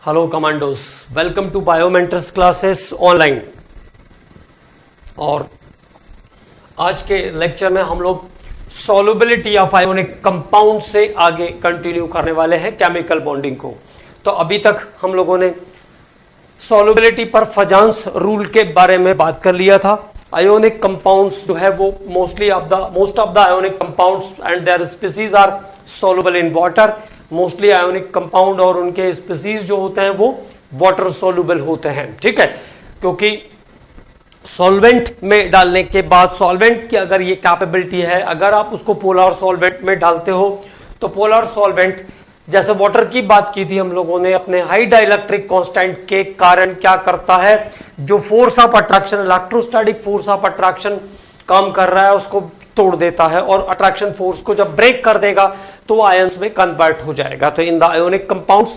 Hello commandos, welcome to Biomentors classes online. और आज के लेक्चर में हम लोग सॉल्युबिलिटी ऑफ आयोनिक कंपाउंड से आगे कंटिन्यू करने वाले हैं केमिकल बॉन्डिंग को। तो अभी तक हम लोगों ने सॉल्युबिलिटी पर फजांस रूल के बारे में बात कर लिया था। आयोनिक कंपाउंड्स जो है वो most of the ionic compounds and their species are soluble in water. Mostly ionic compound और उनके स्पीसीज जो होते हैं वो वाटर सॉल्युबल होते हैं, ठीक है, क्योंकि सॉल्वेंट में डालने के बाद सॉल्वेंट की अगर ये कैपेबिलिटी है, अगर आप उसको पोलर सॉल्वेंट में डालते हो तो पोलर सॉल्वेंट जैसे वाटर की बात की थी हम लोगों ने, अपने हाई डाइलेक्ट्रिक कांस्टेंट के कारण क्या करता है, जो force of attraction, electrostatic force of attraction काम कर रहा है उसको तोड़ देता है और अट्रैक्शन फोर्स को जब ब्रेक कर देगा तो आयंस में कन्वर्ट हो जाएगा। तो in the ionic compounds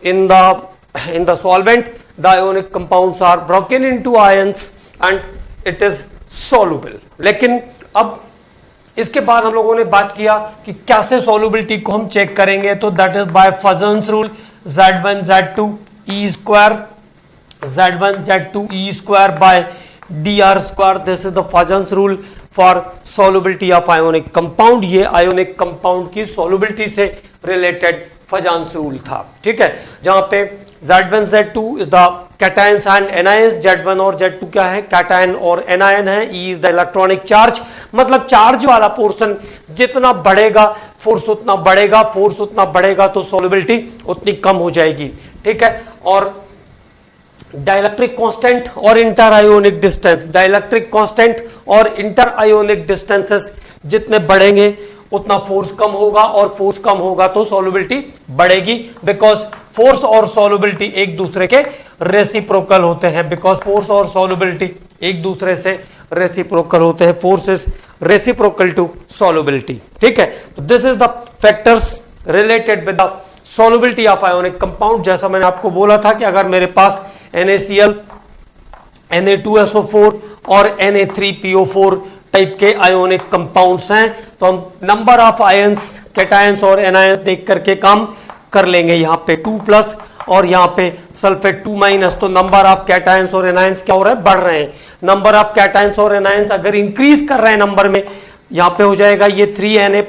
in the solvent the ionic compounds are broken into ions and it is soluble. लेकिन अब इसके बाद हम लोगों ने बात किया कि कैसे सॉल्युबिलिटी को हम चेक करेंगे, तो that is by Fajans rule Z1 Z2 E square Z1 Z2 E square by dr square. This is the Fajans rule for solubility of ionic compound. ये आयोनिक कंपाउंड की सॉल्युबिलिटी से related Fajans rule था, ठीक है, जहां पे Z1 Z2 is the cations and anions. Z1 और Z2 क्या है, कैटायन और एनायन है। E is the electronic charge, मतलब चार्ज वाला पोर्शन जितना बढ़ेगा फोर्स उतना बढ़ेगा, फोर्स उतना बढ़ेगा तो सॉल्युबिलिटी उतनी कम हो जाएगी, ठीक है। और डाइलेक्ट्रिक कांस्टेंट और inter ionic distance, dielectric constant और इंटर आयोनिक डिस्टेंसेस जितने बढ़ेंगे उतना फोर्स कम होगा, और फोर्स कम होगा तो सॉल्युबिलिटी बढ़ेगी, बिकॉज फोर्स और सॉल्युबिलिटी एक दूसरे के रेसिप्रोकल होते हैं। बिकॉज फोर्स और सॉल्युबिलिटी एक दूसरे से रेसिप्रोकल होते हैं, force is reciprocal to solubility, ठीक है। तो this is the factors related with the solubility of ionic compound. जैसा मैंने आपको बोला था कि अगर मेरे पास NaCl, Na2SO4 और Na3PO4 टाइप के आयोनिक कंपाउंड्स हैं तो हम नंबर ऑफ आयंस, कैटायंस और एनायंस देख करके काम कर लेंगे। यहाँ पे 2+ और यहाँ पे सल्फेट 2-, तो नंबर ऑफ कैटायंस और एनायंस क्या हो रहा है, बढ़ रहे हैं। नंबर ऑफ कैटायंस और एनायंस अगर इंक्रीज कर रहे हैं नंबर में, यहाँ पे हो जाएगा ये 3Na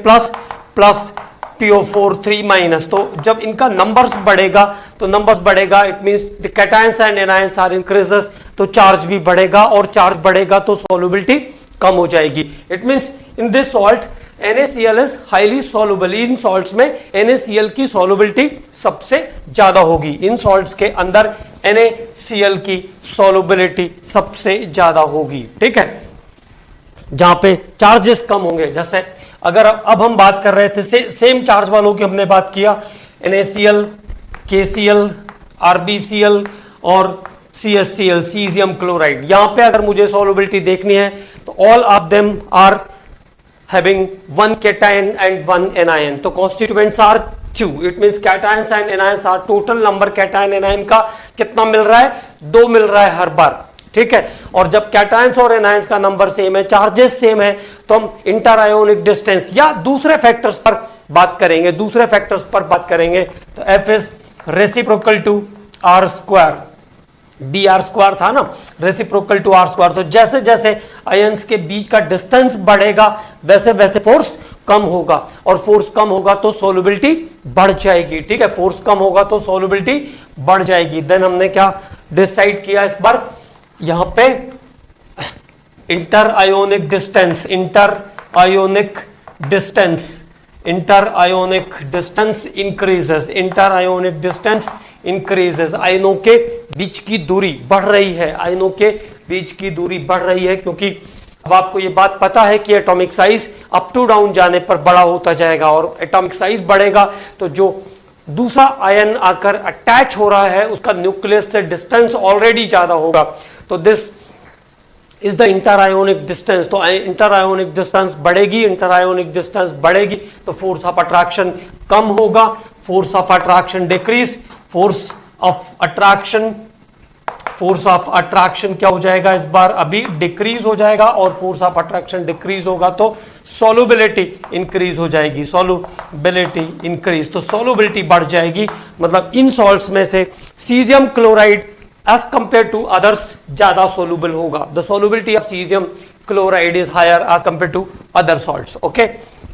प्लस PO4 3-। तो जब इनका नंबर्स बढ़ेगा तो नंबर्स बढ़ेगा, it means the cations and anions are increases, तो चार्ज भी बढ़ेगा, और चार्ज बढ़ेगा तो सॉल्युबिलिटी कम हो जाएगी। It means in this salt NaCl is highly soluble. In salts में NaCl की सॉल्युबिलिटी सबसे ज्यादा होगी। इन सॉल्ट्स के अंदर NaCl की सॉल्युबिलिटी सबसे ज्यादा होगी, ठीक है, जहां पे चार्जेस कम होंगे। जैसे अगर अब हम बात कर रहे थे सेम चार्ज वालों की हमने बात किया, NaCl, KCl, RbCl और CSCl, सीजियम क्लोराइड। यहां पे अगर मुझे सॉल्युबिलिटी देखनी है तो all of them are having 1 cation and 1 anion, तो constituents are 2। It means cations and anions are, total number cation anion का कितना मिल रहा है, 2 मिल रहा है हर बार, ठीक है। और जब कैटायंस और एनायंस का नंबर सेम है, चार्जेस सेम है, तो हम इंटर आयोनिक डिस्टेंस या दूसरे फैक्टर्स पर बात करेंगे। तो F is reciprocal to R square, dr square था ना, रेसिप्रोकल टू R स्क्वायर। तो जैसे जैसे आयंस के बीच का डिस्टेंस बढ़ेगा वैसे वैसे फोर्स कम होगा, और फोर्स कम होगा तो सॉल्युबिलिटी बढ़ जाएगी, ठीक है। फोर्स कम होगा तो सॉल्युबिलिटी बढ़ जाएगी। देन हमने क्या डिसाइड किया इस बार, यहां पे इंटर आयोनिक डिस्टेंस इंक्रीजेस, आयनों के बीच की दूरी बढ़ रही है, क्योंकि अब आपको ये बात पता है कि atomic size up to down जाने पर बड़ा होता जाएगा, और एटॉमिक साइज बढ़ेगा तो जो दूसरा आयन आकर अटैच हो रहा है उसका न्यूक्लियस से डिस्टेंस ऑलरेडी ज्यादा होगा। तो this is the inter ionic distance. तो इंटर आयोनिक डिस्टेंस बढ़ेगी तो फोर्स ऑफ अट्रैक्शन कम होगा, force of attraction decrease, force of attraction क्या हो जाएगा इस बार, अभी डिक्रीज हो जाएगा, और फोर्स ऑफ अट्रैक्शन डिक्रीज होगा तो सॉल्युबिलिटी इंक्रीज हो जाएगी, सॉल्युबिलिटी इंक्रीज, तो सॉल्युबिलिटी बढ़ जाएगी, मतलब इन सॉल्ट्स में से caesium chloride as compare to others ज्यादा सोल्यूबल होगा। The solubility of caesium chloride is higher as compare to other salts. Okay,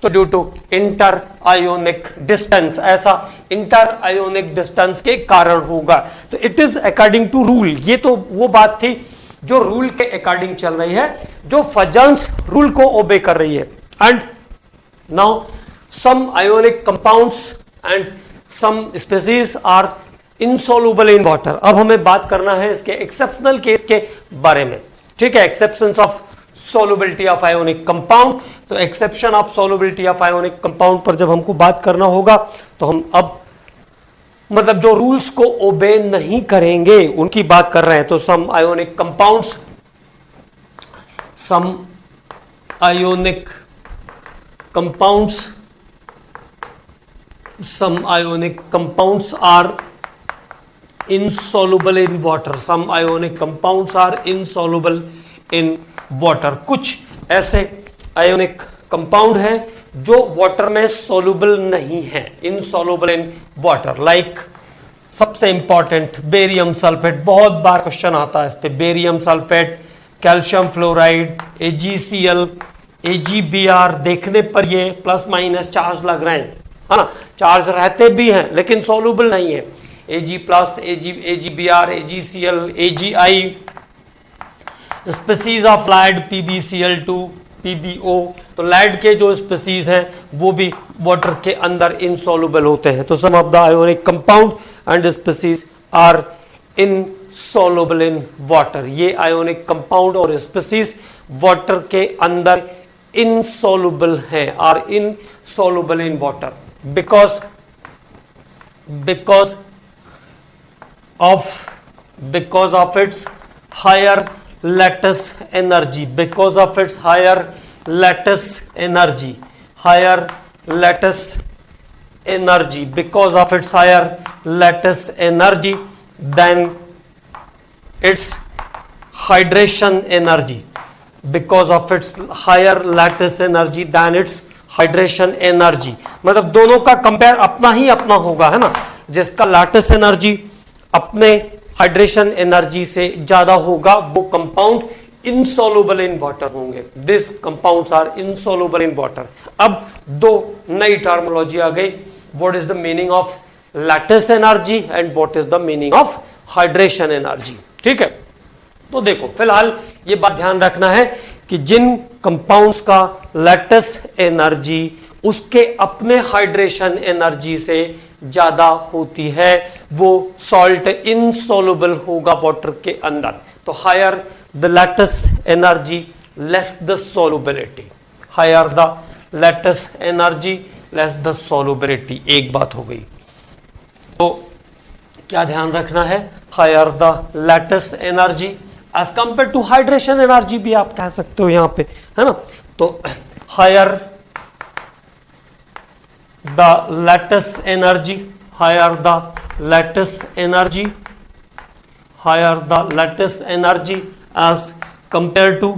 तो due to inter ionic distance, ऐसा इंटर आयोनिक डिस्टेंस के कारण होगा। तो it is according to rule, ये तो वो बात थी जो रूल के अकॉर्डिंग चल रही है, जो फजन्स रूल को ओबे कर रही है। And now some ionic compounds and some species are insoluble in water. अब हमें बात करना है इसके एक्सेप्शनल केस के बारे में, ठीक है, exceptions of solubility of ionic compound। तो exception of solubility of ionic compound पर जब हमको बात करना होगा तो हम अब मतलब जो रूल्स को ओबे नहीं करेंगे उनकी बात कर रहे हैं। तो some ionic compounds, some ionic compounds, some ionic compounds are insoluble in water, some ionic compounds are insoluble in water. कुछ ऐसे आयोनिक कंपाउंड हैं जो वाटर में सोल्यूबल नहीं है, इनसॉल्युबल इन वाटर। लाइक सबसे इंपॉर्टेंट बेरियम सल्फेट, बहुत बार question आता है इस पे, barium sulphate, calcium fluoride, AgCl, AgBr, देखने पर ये प्लस माइनस चार्ज लग रहे हैं, है ना, चार्ज रहते भी हैं लेकिन सोल्यूबल नहीं है। Ag plus, AgBr, AgCl, AgI, species of lead PbCl2, PbO। तो लैड के जो स्पीसीज हैं वो भी वाटर के अंदर इनसॉल्युबल होते हैं। तो some of the ionic compound and species are insoluble in water. ये आयोनिक कंपाउंड और स्पीसीज वाटर के अंदर इनसॉल्युबल हैं, are insoluble in water because of its higher lattice energy, because of its higher lattice energy, because of its higher lattice energy than its hydration energy, because of its higher lattice energy than its hydration energy। मतलब दोनों का compare अपना ही अपना होगा, है ना, जिसका lattice energy अपने हाइड्रेशन एनर्जी से ज्यादा होगा वो कंपाउंड इनसॉल्युबल इन वाटर होंगे। This compounds are insoluble in water. अब दो नई टर्मिनोलॉजी आ गई, what is the meaning of lattice energy and what is the meaning of hydration energy. ठीक है, तो देखो फिलहाल ये बात ध्यान रखना है कि जिन कंपाउंड्स का लैटिस एनर्जी उसके अपने हाइड्रेशन एनर्जी से ज्यादा होती है वो सॉल्ट इनसॉल्युबल होगा वाटर के अंदर। तो higher the lattice energy less the solubility, higher the lattice energy less the solubility. एक बात हो गई, तो क्या ध्यान रखना है, higher the lattice energy as compare to hydration energy भी आप कह सकते हो यहां पे, है ना। तो higher the lattice energy, higher the lattice energy, higher the lattice energy as compared to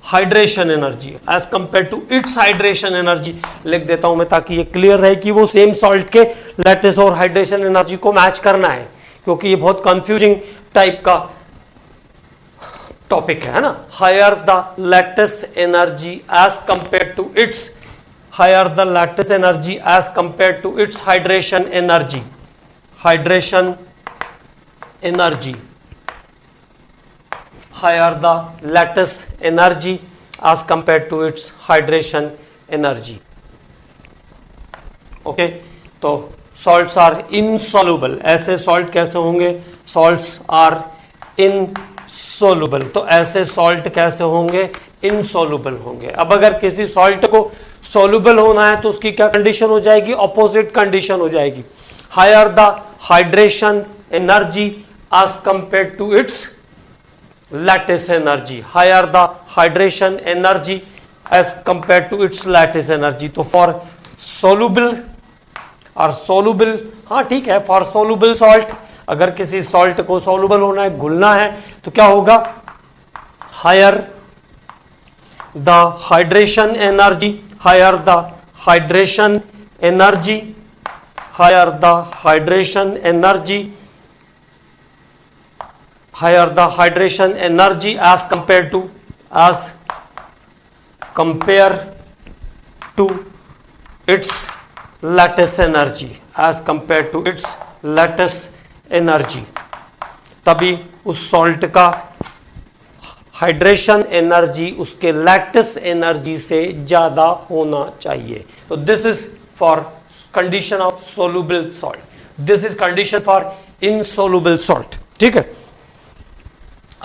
hydration energy, as compared to its hydration energy लिख देता हूं मैं ताकि ये क्लियर रहे कि वो सेम सॉल्ट के लैटिस और हाइड्रेशन एनर्जी को मैच करना है, क्योंकि ये बहुत कंफ्यूजिंग टाइप का टॉपिक है ना। Higher the lattice energy as compare to its, higher the lattice energy as compare to its hydration energy, hydration energy, higher the lattice energy as compare to its hydration energy. Okay, तो salts are insoluble, ऐसे salt कैसे होंगे, salts are insoluble, तो ऐसे salt कैसे होंगे, insoluble होंगे। अब अगर किसी सॉल्ट को सॉल्युबल होना है तो उसकी क्या कंडीशन हो जाएगी, ऑपोजिट कंडीशन हो जाएगी, higher the hydration energy as compare to its lattice energy, higher the hydration energy as compare to its lattice energy. तो फॉर सोल्युबल और सोल्युबल, हाँ ठीक है, फॉर सोल्युबल सॉल्ट, अगर किसी सॉल्ट को सोल्युबल होना है, घुलना है, तो क्या होगा, higher the hydration energy, higher the hydration energy, higher the hydration energy, higher the hydration energy as compared to its lattice energy, as compared to its lattice energy, तभी उस सॉल्ट का हाइड्रेशन एनर्जी उसके lattice energy से ज्यादा होना चाहिए. तो this is for condition of soluble salt, this is condition for insoluble salt. ठीक है,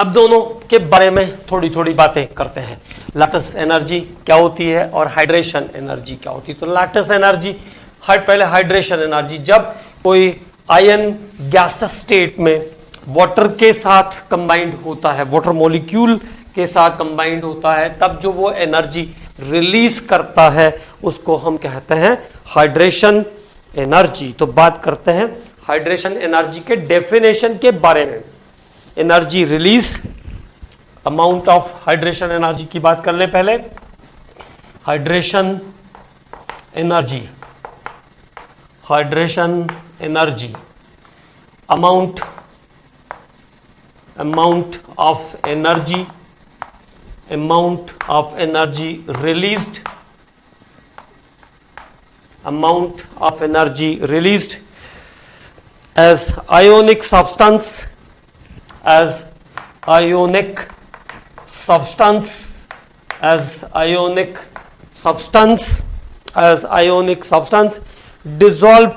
अब दोनों के बारे में थोड़ी थोड़ी बातें करते हैं. लैटिस एनर्जी क्या होती है और हाइड्रेशन एनर्जी क्या होती है. तो लैटिस एनर्जी, पहले हाइड्रेशन एनर्जी, जब कोई आयन गैस स्टेट में वाटर के साथ कंबाइंड होता है, वाटर मॉलिक्यूल के साथ कंबाइंड होता है, तब जो वो एनर्जी रिलीज करता है उसको हम कहते हैं हाइड्रेशन एनर्जी. तो बात करते हैं हाइड्रेशन एनर्जी के डेफिनेशन के बारे में. Energy release, amount of hydration energy की बात कर ले पहले. Hydration energy, hydration energy, amount of energy, amount of energy released, amount of energy released as ionic substance, as ionic substance, as ionic substance, as ionic substance dissolve,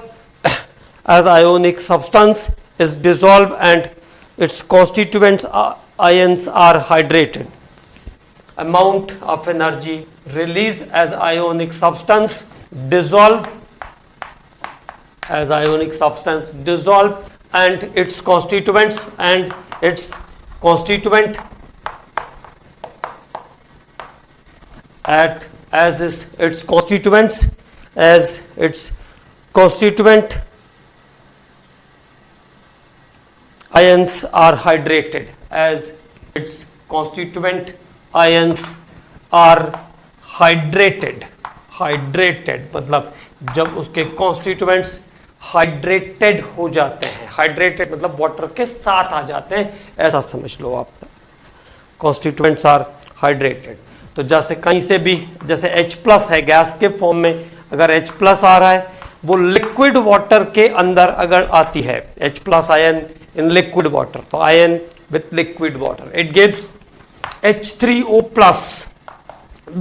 as ionic substance is dissolved and its constituents ions are hydrated. Amount of energy released as ionic substance dissolved, as ionic substance dissolved and its constituents and its constituent at as is its constituents, as its constituent ions are hydrated, as its constituent ions are hydrated. hydrated मतलब जब उसके constituents hydrated हो जाते हैं, hydrated मतलब water के साथ आ जाते हैं, ऐसा समझ लो आप. constituents are hydrated. तो जैसे कहीं से भी, जैसे H+ है गैस के फॉर्म में, अगर H+ आ रहा है वो लिक्विड वाटर के अंदर अगर आती है, H+ ion in liquid water, तो ion with liquid water, it gives H3O+.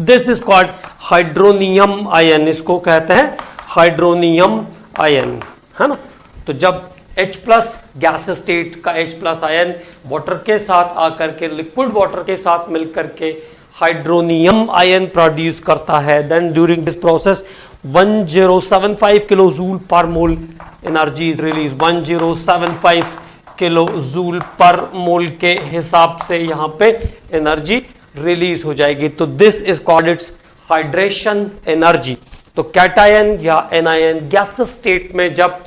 this is called hydronium ion, इसको कहते हैं हाइड्रोनियम आयन, है ना. तो जब H+ गैस स्टेट का H+ आयन वाटर के साथ आकर के लिक्विड वाटर के साथ मिलकर के हाइड्रोनियम आयन प्रोड्यूस करता है, then during this process 1075 kilo joule per mole energy is release. 1075 kilo joule per mole के हिसाब से यहां पे एनर्जी रिलीज हो जाएगी. तो this is called its hydration energy. तो कैटायन या एनायन गैस स्टेट में जब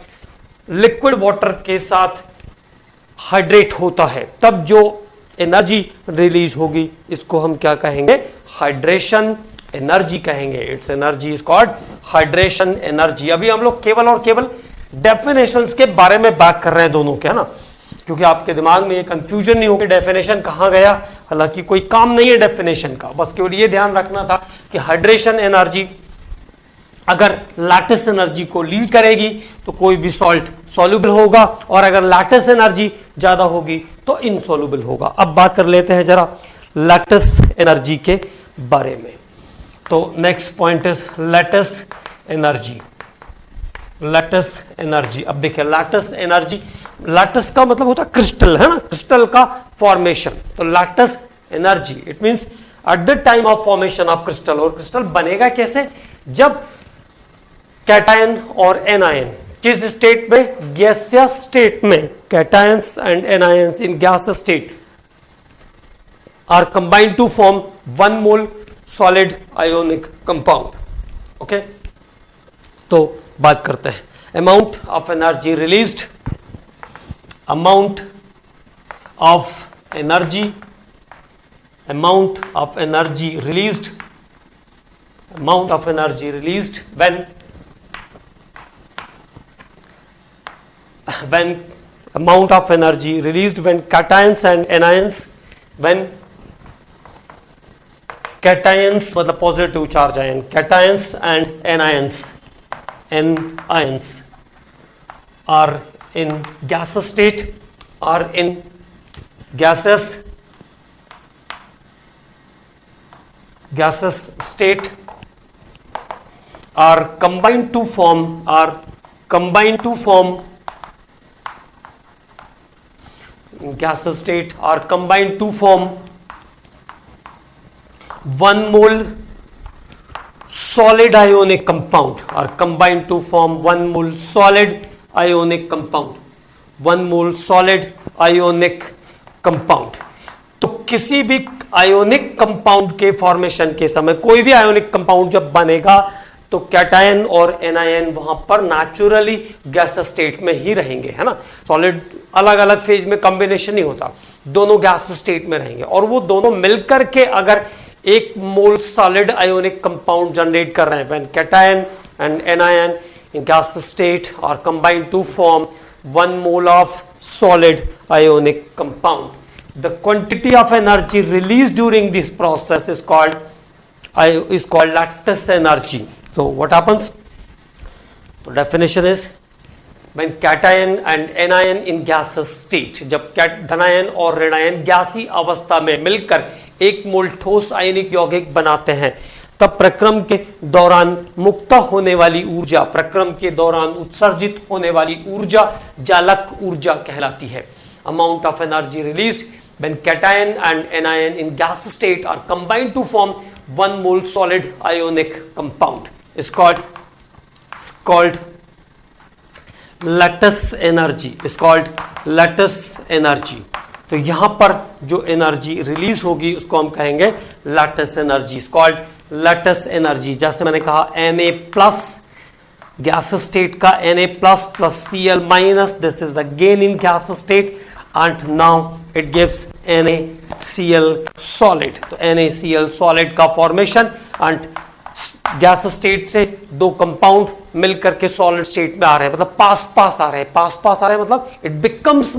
लिक्विड वाटर के साथ हाइड्रेट होता है तब जो एनर्जी रिलीज होगी इसको हम क्या कहेंगे, हाइड्रेशन एनर्जी कहेंगे. It's energy is called hydration energy. अभी हम लोग केवल और केवल डेफिनेशंस के बारे में बात कर रहे हैं दोनों के, है ना, क्योंकि आपके दिमाग में ये कंफ्यूजन नहीं हो कि डेफिनेशन कहां गया. हालांकि कोई काम नहीं है डेफिनेशन का, बस केवल ये ध्यान रखना था कि हाइड्रेशन एनर्जी अगर लैटिस एनर्जी को लीड करेगी तो कोई भी सॉल्ट सॉल्युबल होगा, और अगर लैटिस एनर्जी ज्यादा होगी तो इनसॉल्युबल होगा. अब बात कर लेते हैं जरा लैटिस एनर्जी के बारे में. तो next point is lattice energy. Lattice energy, अब देखिए लैटिस एनर्जी, लैटिस का मतलब होता है क्रिस्टल, है ना, क्रिस्टल का फॉर्मेशन. तो lattice energy it means at the time of formation of crystal. और क्रिस्टल बनेगा कैसे, जब कैटायन और एनायन किस स्टेट में, गैसियस स्टेट में, cations and anions in gas state are combined to form 1 mole solid ionic compound. Okay, तो बात करते हैं amount of energy released. Amount of energy, amount of energy released amount of energy released when amount of energy released when cations and anions, when cations मतलब positive charge ion, cations and anions are in gaseous state, are in gaseous state, are combined to form gaseous state, are combined to form 1 mole solid ionic compound, are combined to form 1 mole solid ionic compound, 1 mole solid ionic compound. तो किसी भी ionic compound के formation के समय, कोई भी ionic compound जब बनेगा तो कैटायन और एनायन वहां पर नेचुरली गैस स्टेट में ही रहेंगे, है ना. सॉलिड अलग अलग फेज में कॉम्बिनेशन नहीं होता, दोनों गैस स्टेट में रहेंगे और वो दोनों मिलकर के अगर एक mole solid ionic compound generate कर रहे हैं, when cation and anion in gas state are combined to form 1 mole of solid ionic compound. The quantity of energy released during this process is called lattice energy. So what happens? The definition is when cation and anion in gaseous state, जब धनायन और ऋणायन गैसी अवस्था में मिलकर एक मोल ठोस आयनिक यौगिक बनाते हैं, तब प्रक्रम के दौरान मुक्त होने वाली ऊर्जा, प्रक्रम के दौरान उत्सर्जित होने वाली ऊर्जा जालक ऊर्जा कहलाती है. Amount of energy released when cation and anion in gas state are combined to form 1 mole solid ionic compound is called lattice energy, is called lattice energy. तो यहां पर जो एनर्जी रिलीज होगी उसको हम कहेंगे lattice energy, is called lattice energy. जैसे मैंने कहा Na प्लस गैस स्टेट का Na plus plus Cl minus, this is again in gas state and now it gives NaCl solid. तो NaCl solid का फॉर्मेशन एंड गैस स्टेट से दो compound मिलकर के सॉलिड स्टेट में आ रहे हैं, मतलब पास आ रहे हैं, मतलब इट बिकम्स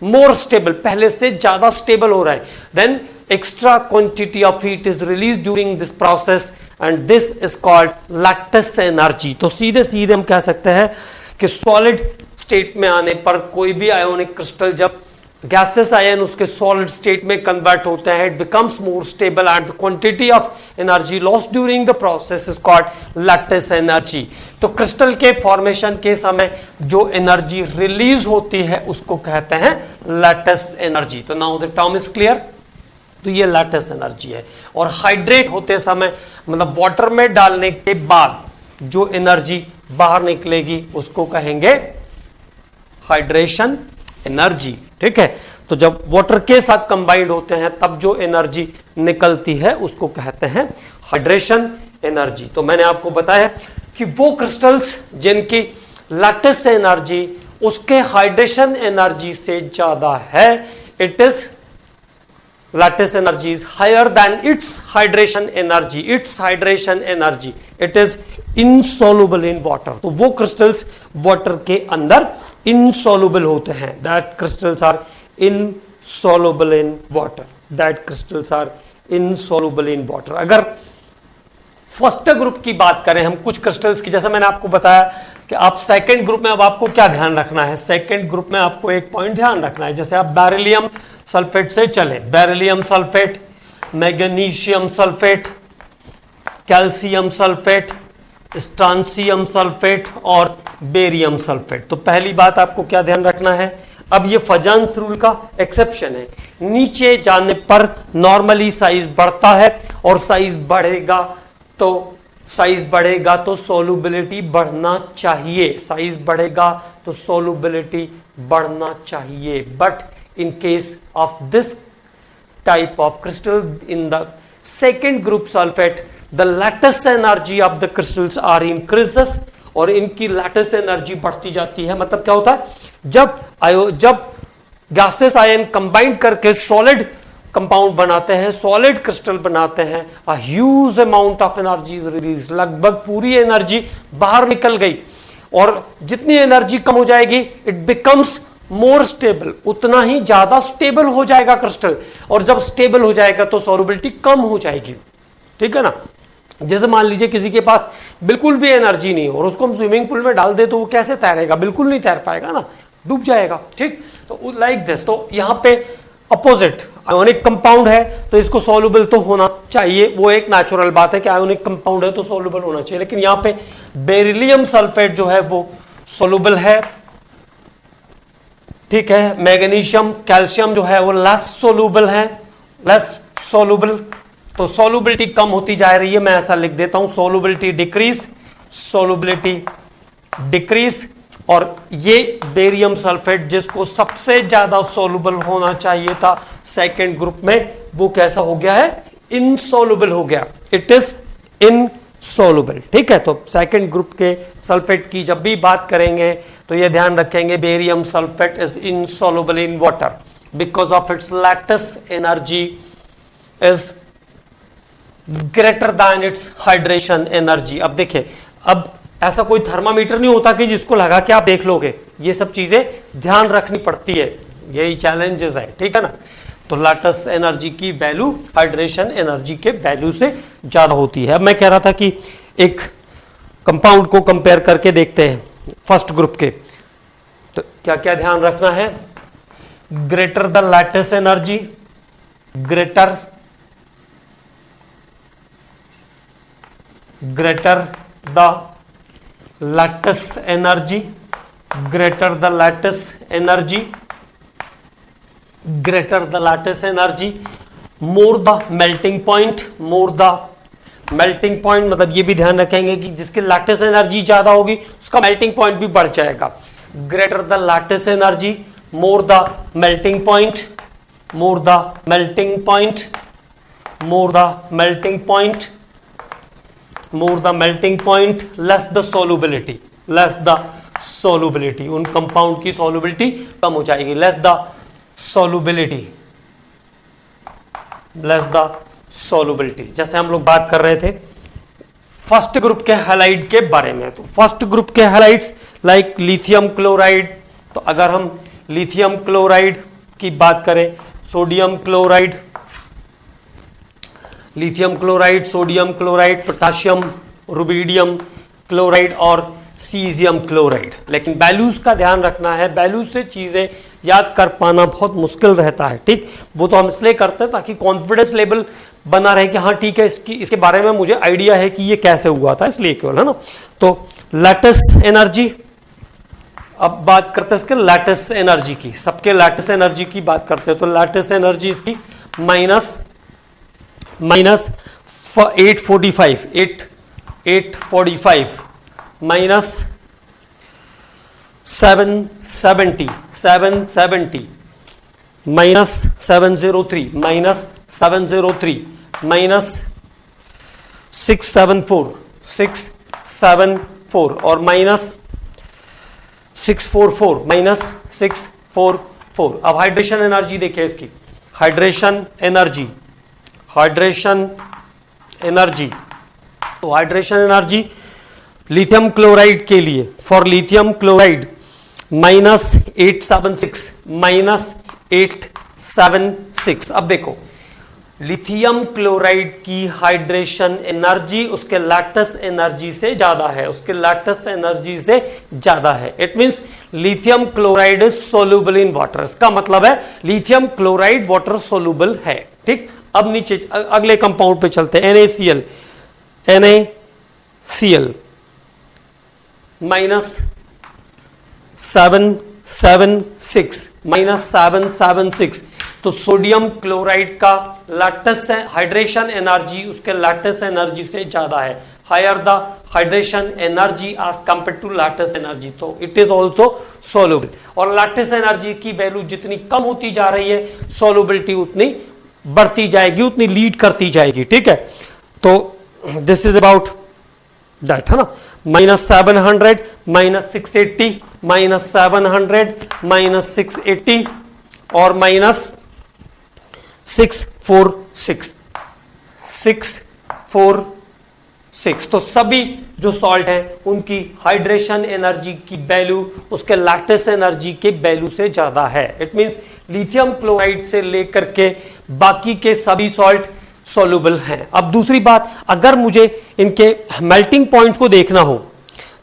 मोर स्टेबल, पहले से ज्यादा स्टेबल हो रहा है. Then extra quantity of heat is release during this process and this is called lattice energy. तो सीधे हम कह सकते हैं कि सॉलिड स्टेट में आने पर कोई भी आयोनिक क्रिस्टल जब गैसेस आयन उसके सॉलिड स्टेट में कन्वर्ट होते हैं, it becomes more stable and the quantity of energy lost during the process is called lattice energy. तो क्रिस्टल के फॉर्मेशन के समय जो एनर्जी रिलीज होती है उसको कहते हैं लैटिस एनर्जी. तो now the term is clear. तो ये लैटिस एनर्जी है. और हाइड्रेट होते समय मतलब वाटर में डालने के बाद जो एनर्जी बाहर निकलेगी उसको कहेंगे हाइड्रेशन एनर्जी. ठीक है. तो जब वाटर के साथ कंबाइंड होते हैं तब जो एनर्जी निकलती है उसको कहते हैं हाइड्रेशन एनर्जी. तो मैंने आपको बताया कि वो क्रिस्टल्स जिनकी लैटिस एनर्जी उसके हाइड्रेशन एनर्जी से ज्यादा है, it is lattice energy is higher than its hydration energy, it is insoluble in water. तो वो क्रिस्टल्स वाटर के अंदर insoluble होते हैं, that crystals are insoluble in water. अगर फर्स्ट ग्रुप की बात करें हम कुछ क्रिस्टल्स की, जैसा मैंने आपको बताया कि आप सेकंड ग्रुप में अब आपको क्या ध्यान रखना है, सेकंड ग्रुप में आपको एक पॉइंट ध्यान रखना है. जैसे आप बेरिलियम सल्फेट से चले, beryllium sulphate, magnesium sulphate, calcium sulphate, strontium sulphate और बेरियम सल्फेट. तो पहली बात आपको क्या ध्यान रखना है, अब ये फजांस रूल का एक्सेप्शन है, नीचे जाने पर नॉर्मली साइज बढ़ता है और साइज बढ़ेगा तो सोलुबिलिटी बढ़ना चाहिए, but in case of this type of crystal in the second group sulfate the lattice energy of the crystals are increases और इनकी lattice energy बढ़ती जाती है. मतलब क्या होता है, जब गैसेस आयन कंबाइंड करके सॉलिड कंपाउंड बनाते हैं, सॉलिड क्रिस्टल बनाते हैं, a huge amount of energy is release, लगभग पूरी एनर्जी बाहर निकल गई। और जितनी एनर्जी कम हो जाएगी इट बिकम्स मोर स्टेबल, उतना ही ज्यादा स्टेबल हो जाएगा क्रिस्टल, और जब स्टेबल हो जाएगा तो सॉल्युबिलिटी कम हो जाएगी, ठीक है ना। जैसे मान लीजिए किसी के पास बिल्कुल भी एनर्जी नहीं और उसको हम स्विमिंग पूल में डाल दे तो वो कैसे तैरेगा, बिल्कुल नहीं तैर पाएगा ना, डूब जाएगा, ठीक। तो लाइक दिस, तो यहां पे अपोजिट आयोनिक कंपाउंड है तो इसको सॉल्युबल तो होना चाहिए, वो एक नेचुरल बात है कि आयोनिक कंपाउंड है तो सॉल्युबल होना चाहिए, लेकिन यहां पे बेरिलियम सल्फेट जो है वो सॉल्युबल है, ठीक है। मैग्नीशियम कैल्शियम जो है वो लेस सॉल्युबल है, लेस सॉल्युबल, तो सॉल्युबिलिटी कम होती जा रही है, मैं ऐसा लिख देता हूं, सॉल्युबिलिटी डिक्रीज, सॉल्युबिलिटी डिक्रीज। और ये बेरियम सल्फेट जिसको सबसे ज्यादा सॉल्युबल होना चाहिए था सेकंड ग्रुप में, वो कैसा हो गया है, इनसॉल्युबल हो गया, इट इज इनसॉल्युबल, ठीक है। तो सेकंड ग्रुप के सल्फेट की जब भी बात करेंगे तो ये ध्यान रखेंगे barium sulphate is insoluble in water because of its lattice energy is greater than it's hydration energy. अब देखिए, अब ऐसा कोई थर्मामीटर नहीं होता कि जिसको लगा के आप देख लोगे, ये सब चीजें ध्यान रखनी पड़ती है, यही चैलेंजेस है, ठीक है ना। तो लैटिस एनर्जी की वैल्यू हाइड्रेशन एनर्जी के वैल्यू से ज्यादा होती है। अब मैं कह रहा था कि एक कंपाउंड को कंपेयर करके देखते हैं फर्स्ट ग्रुप के, तो क्या क्या ध्यान रखना है, greater the lattice energy, greater the lattice energy, greater the lattice energy, greater the lattice energy, more the melting point, more the melting point, मतलब ये भी ध्यान रखेंगे कि जिसकी लैटिस एनर्जी ज्यादा होगी उसका मेल्टिंग पॉइंट भी बढ़ जाएगा। Greater the lattice energy, more the melting point, more the melting point, more the melting point, more the melting point, less the solubility, less the solubility, उन कंपाउंड की solubility कम हो जाएगी, less the solubility, less the solubility। जैसे हम लोग बात कर रहे थे फर्स्ट ग्रुप के हैलाइड के बारे में, तो फर्स्ट ग्रुप के हैलाइड्स लाइक लिथियम क्लोराइड, तो अगर हम लिथियम क्लोराइड की बात करें, sodium chloride, lithium chloride, sodium chloride, potassium, rubidium chloride और सीजियम क्लोराइड। लेकिन वैल्यूज का ध्यान रखना है, वैल्यूज से चीजें याद कर पाना बहुत मुश्किल रहता है, ठीक। वो तो हम इसलिए करते हैं ताकि कॉन्फिडेंस लेवल बना रहे कि हाँ ठीक है, इसके बारे में मुझे आइडिया है कि ये कैसे हुआ था, इसलिए केवल, है ना। तो लैटिस एनर्जी, अब बात करते हैं इसके लैटिस एनर्जी की, सबके लैटिस एनर्जी की बात करते हैं, तो लैटिस एनर्जी इसकी minus 845 minus 770 minus 703 minus 703 minus 674 और माइनस 644 माइनस 644। अब हाइड्रेशन एनर्जी देखिए इसकी, हाइड्रेशन एनर्जी, तो हाइड्रेशन एनर्जी लिथियम क्लोराइड के लिए, फॉर लिथियम क्लोराइड माइनस 876। अब देखो लिथियम क्लोराइड की हाइड्रेशन एनर्जी उसके लैटिस एनर्जी से ज्यादा है, उसके लैटिस एनर्जी से ज्यादा है। It means lithium chloride is soluble in water, इसका मतलब है लिथियम क्लोराइड वाटर सोल्यूबल है, ठीक। अब नीचे अगले कंपाउंड पे चलते हैं, NaCl माइनस 776 तो सोडियम क्लोराइड का लैटिस हाइड्रेशन एनर्जी उसके लैटिस एनर्जी से ज्यादा है, higher the hydration energy as compare to lattice energy, तो इट इज ऑल्सो सोल्यूबल। और लैटिस एनर्जी की वैल्यू जितनी कम होती जा रही है सोल्यूबिलिटी उतनी बढ़ती जाएगी, उतनी लीड करती जाएगी, ठीक है। तो दिस इज अबाउट दैट, है ना। माइनस 700 माइनस 680 माइनस 700 माइनस 680 और माइनस 646 646। तो सभी जो सॉल्ट हैं उनकी हाइड्रेशन एनर्जी की वैल्यू उसके लैटिस एनर्जी के वैल्यू से ज्यादा है। इट मींस लिथियम क्लोराइड से लेकर के बाकी के सभी सॉल्ट सॉल्युबल हैं। अब दूसरी बात, अगर मुझे इनके मेल्टिंग पॉइंट को देखना हो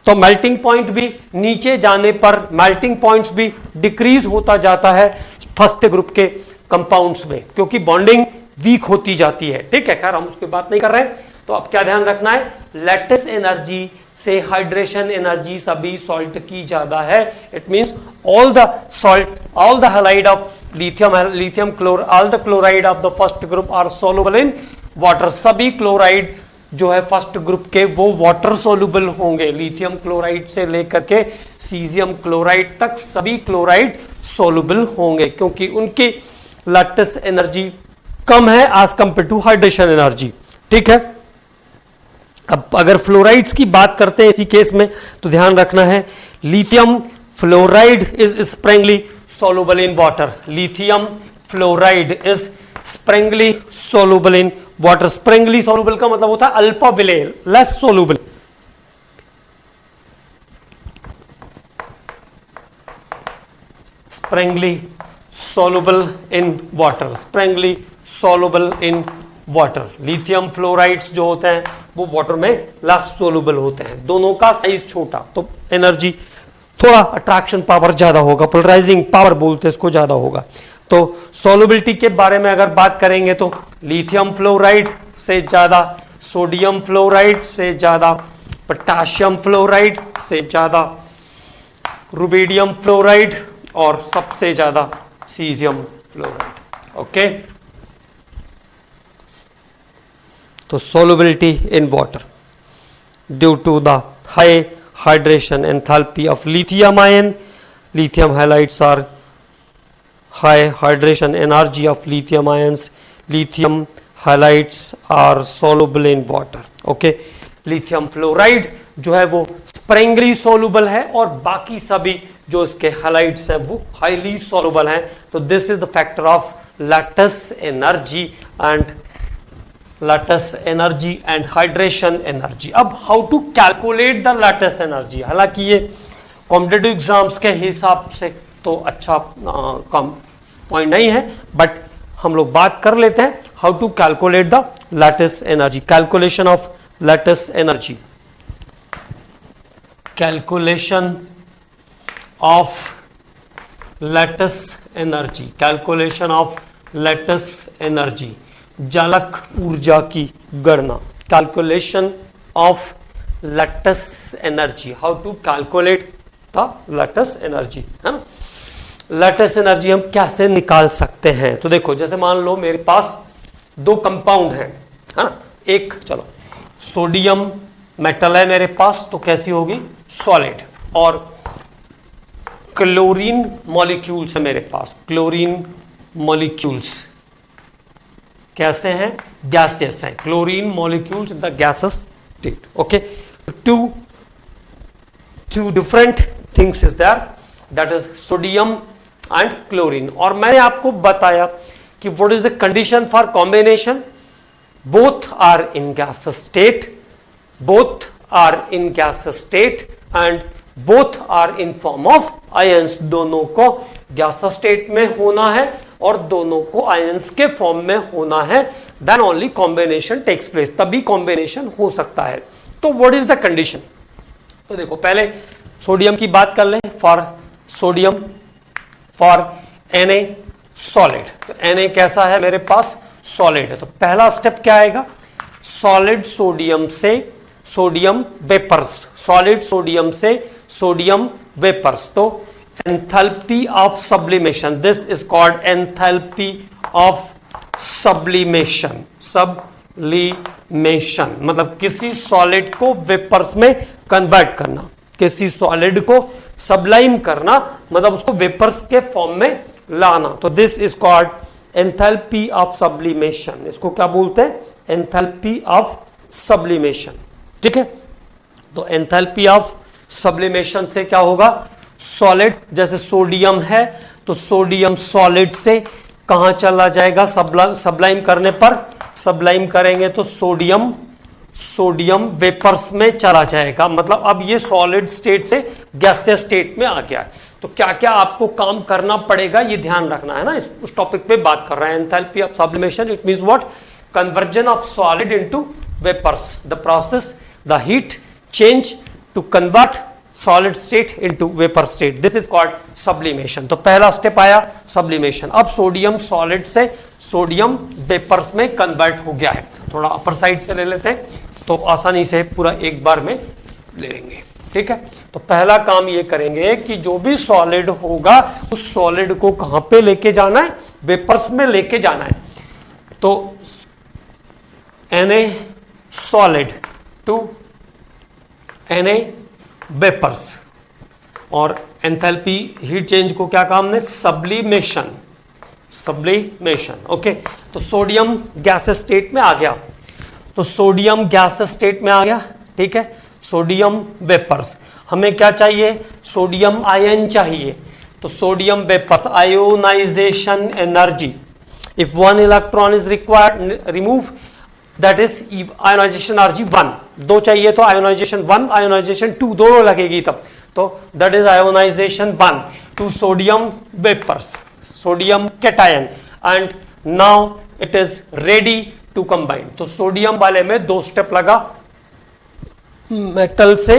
तो मेल्टिंग पॉइंट भी नीचे जाने पर मेल्टिंग पॉइंट्स भी डिक्रीज होता जाता है फर्स्ट ग्रुप के कंपाउंड्स में, क्योंकि बॉन्डिंग वीक होती जाती है। ठीक है, खैर हम उसकी बात नहीं कर रहे हैं। तो अब क्या ध्यान रखना है, लैटिस एनर्जी से हाइड्रेशन एनर्जी सभी सॉल्ट की ज्यादा है। It means all the salt, all the halide of lithium क्लोर, all the chloride of the first group are soluble in water. सभी क्लोराइड जो है फर्स्ट ग्रुप के वो वाटर सोल्यूबल होंगे। लिथियम क्लोराइड से लेकर के सीजियम क्लोराइड तक सभी क्लोराइड सोल्यूबल होंगे, क्योंकि उनकी लैटिस एनर्जी कम है as compare to hydration energy. ठीक है, अब अगर फ्लोराइड्स की बात करते हैं इसी केस में तो ध्यान रखना है, lithium fluoride is sparingly soluble in water. Lithium fluoride is sparingly soluble in water. Sparingly soluble का मतलब होता है अल्पा विलेय, less soluble. Sparingly soluble in water, sparingly soluble in water. Lithium fluorides जो होते हैं वो वाटर में लेस सोल्यूबल होते हैं। दोनों का साइज छोटा, तो एनर्जी थोड़ा अट्रैक्शन पावर ज्यादा होगा, पोलराइजिंग पावर बोलते हैं इसको, ज्यादा होगा। तो सोल्युबिलिटी के बारे में अगर बात करेंगे तो लिथियम फ्लोराइड से ज्यादा, सोडियम फ्लोराइड से ज्यादा, पोटेशियम फ्लोराइड से ज्यादा, रुबिडियम फ्लोराइड और सबसे ज्यादा सीजियम फ्लोराइड। ओके, तो solubility in water due to the high hydration enthalpy of lithium ion. Lithium halides are high hydration energy of lithium ions. Lithium halides are soluble in water. Okay, lithium fluoride जो है वो Sprüngli soluble है और बाकी सभी जो इसके highlights हैं वो हाईली सोल्यूबल हैं। तो this is the factor of lattice energy and hydration energy. अब how to calculate the lattice energy, हालांकि ये कॉम्पिटिटिव एग्जाम्स के हिसाब से तो अच्छा कम पॉइंट नहीं है, बट हम लोग बात कर लेते हैं how to calculate the lattice energy. Calculation of lattice energy, calculation of lattice energy, calculation of lattice energy, जालक ऊर्जा की गणना। Calculation of lattice energy, how to calculate the lattice energy, है ना। लैटिस एनर्जी हम कैसे निकाल सकते हैं, तो देखो जैसे मान लो मेरे पास दो कंपाउंड हैं, है ना। एक चलो सोडियम मेटल है मेरे पास, तो कैसी होगी, सॉलिड, और क्लोरीन मॉलिक्यूल्स है मेरे पास। क्लोरीन मॉलिक्यूल्स कैसे हैं, गैसियस हैं। Chlorine molecules in the gases state. Okay, two different things is there, that is sodium and chlorine. और मैंने आपको बताया कि what is the condition for combination, both are in gases state, both are in gases state and both are in form of ions. दोनों को gases state में होना है और दोनों को आयंस के फॉर्म में होना है, then only combination takes place, तभी कॉम्बिनेशन हो सकता है। तो व्हाट इज द कंडीशन, तो देखो पहले सोडियम की बात कर लें। For sodium, for Na solid, तो Na कैसा है मेरे पास, सॉलिड है। तो पहला स्टेप क्या आएगा, सॉलिड सोडियम से सोडियम वेपर्स, सॉलिड सोडियम से सोडियम वेपर्स। तो enthalpy of sublimation, this is called enthalpy of sublimation. Sublimation मतलब किसी सॉलिड को वेपर्स में कन्वर्ट करना, किसी सॉलिड को सबलाइम करना, मतलब उसको वेपर्स के फॉर्म में लाना। तो this is called enthalpy of sublimation. इसको क्या बोलते हैं, एंथैल्पी ऑफ सब्लिमेशन। ठीक है, तो एंथैल्पी ऑफ सब्लिमेशन से क्या होगा, सॉलिड जैसे सोडियम है तो सोडियम सॉलिड से कहां चला जाएगा सबलाइम करने पर? सबलाइम करेंगे तो सोडियम वेपर्स में चला जाएगा, मतलब अब ये सॉलिड स्टेट से गैसियस स्टेट में आ गया है। तो क्या क्या आपको काम करना पड़ेगा ये ध्यान रखना है ना, उस टॉपिक पे बात कर रहे हैं। Enthalpy of sublimation, it means what? Conversion of solid into vapours, the process, the heat change to convert solid state into vapour state, this is called sublimation. तो पहला स्टेप आया सब्लिमेशन। अब सोडियम सॉलिड से sodium vapours में convert हो गया है। थोड़ा अपर साइड से ले लेते हैं तो आसानी से पूरा एक बार में ले लेंगे, ठीक है। तो पहला काम ये करेंगे कि जो भी सॉलिड होगा उस सॉलिड को कहां पे लेके जाना है? वेपर्स में लेके जाना है। तो Na solid to Na vapours, और एंथैल्पी हीट चेंज को क्या काम है? Sublimation, okay. तो सोडियम गैसेस स्टेट में आ गया, तो सोडियम गैसेस स्टेट में आ गया, ठीक है। सोडियम वेपर्स, हमें क्या चाहिए? सोडियम आयन चाहिए। तो sodium vapours, ionisation energy, if 1 electron is required, remove, that is ionisation energy 1। 2 चाहिए तो आयोनाइजेशन 1, आयोनाइजेशन 2 दोनों लगेगी तब, तो that is ionisation 1 to sodium vapours, sodium cation, and now it is ready to combine. तो sodium वाले में 2 step लगा, मेटल से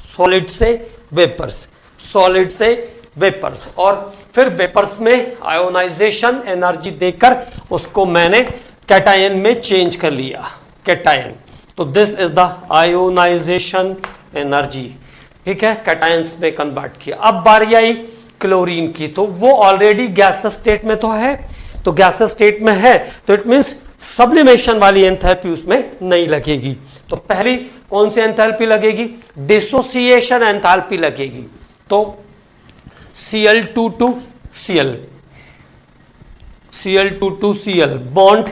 सॉलिड से वेपर्स, सॉलिड से वेपर्स, और फिर वेपर्स में आयोनाइजेशन एनर्जी देकर उसको मैंने कैटायन में चेंज कर लिया, कैटायन। तो this is the ionisation energy, ठीक है, कैटायंस में कन्वर्ट किया। अब बारी आई क्लोरीन की, तो वो ऑलरेडी गैसेस स्टेट में तो है, तो गैसेस स्टेट में है तो इट मींस सब्लिमेशन वाली एंथैल्पी उसमें नहीं लगेगी। तो पहली कौन सी एंथैल्पी लगेगी? डिसोसिएशन एंथैल्पी लगेगी। तो Cl2 to Cl, Cl2 to Cl bond